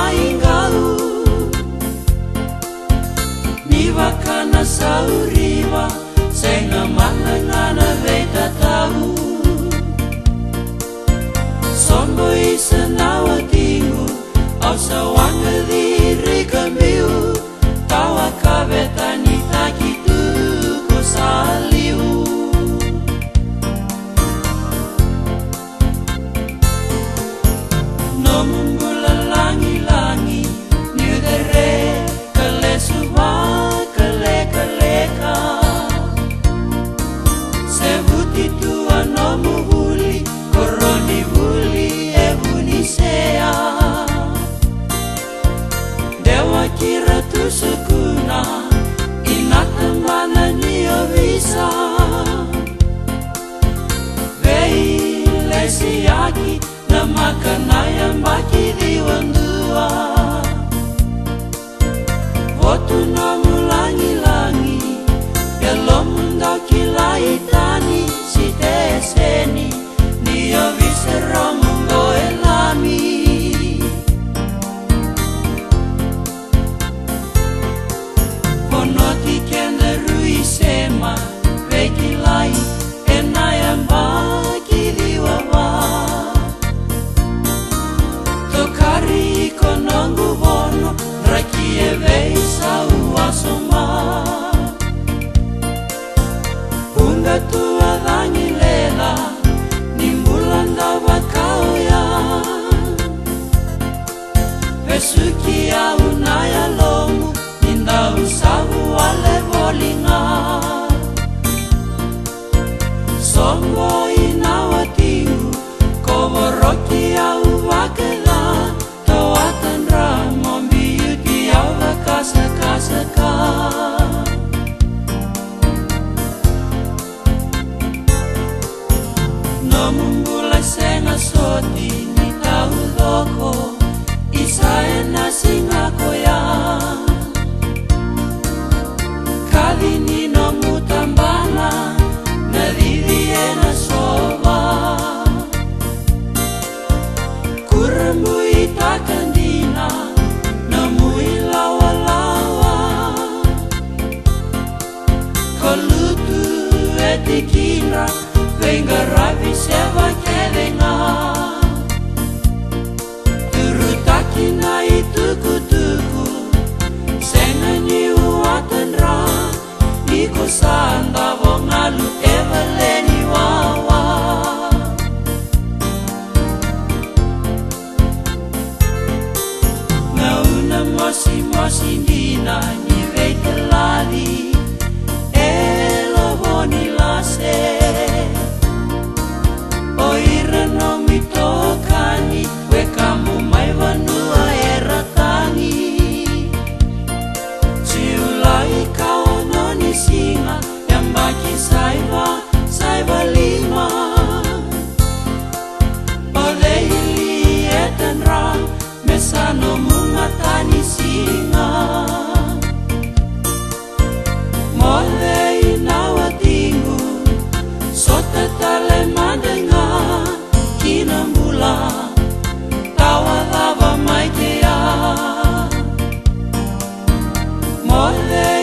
maingau nivakana sauriva senga manangana veta tau songo isa nawa tingu au sawanga diri kambiu tawa kavetani takitu ko saliu nomungula langi-langi niudere kale suba kale kaleka sebuti tua nomuhuli koroni huli ebunisea dewa kira tu sukuna inatamana niyo visa vei lesiaki na makana yang baki diwandua Otu nomu langi-langi Yalo mundau kilaitani si teseni Niyo viserong ngo elami Ponoti kende rui sema Vekilai enayang baki diwawa Tokari konongu bono Rakie veisa uasoma Unga tua dangilela Nimbulanda wakauya Vesuki au naya lomu Ninda usavu wale volinga Sombo inawa tingu Kovoroki au wakela Tawatan ramombi yuti au vakasaka-saka Nomumbula senga soti ni tau loko Isaena singa koya Kali ni nomutambana Nadidiena soba Kurembu itakandina Namui lawa-lawa Kolutu etikina Venga ravi seva kelenga Turutaki na ituku-tuku Senga ni uatanra Iko sanda vongalu evaleni wawa Ngauna mosi ndina ni veitelali Elo boni lase Oira no mitokani Wekamu mai vanua eratani Ciulai kau noni singa Yang baki saiva lima Oleili etanra Mesano mumatani singa Mole inawa tingu Sota tale madenga Kinambula Tawa lava maikea Mole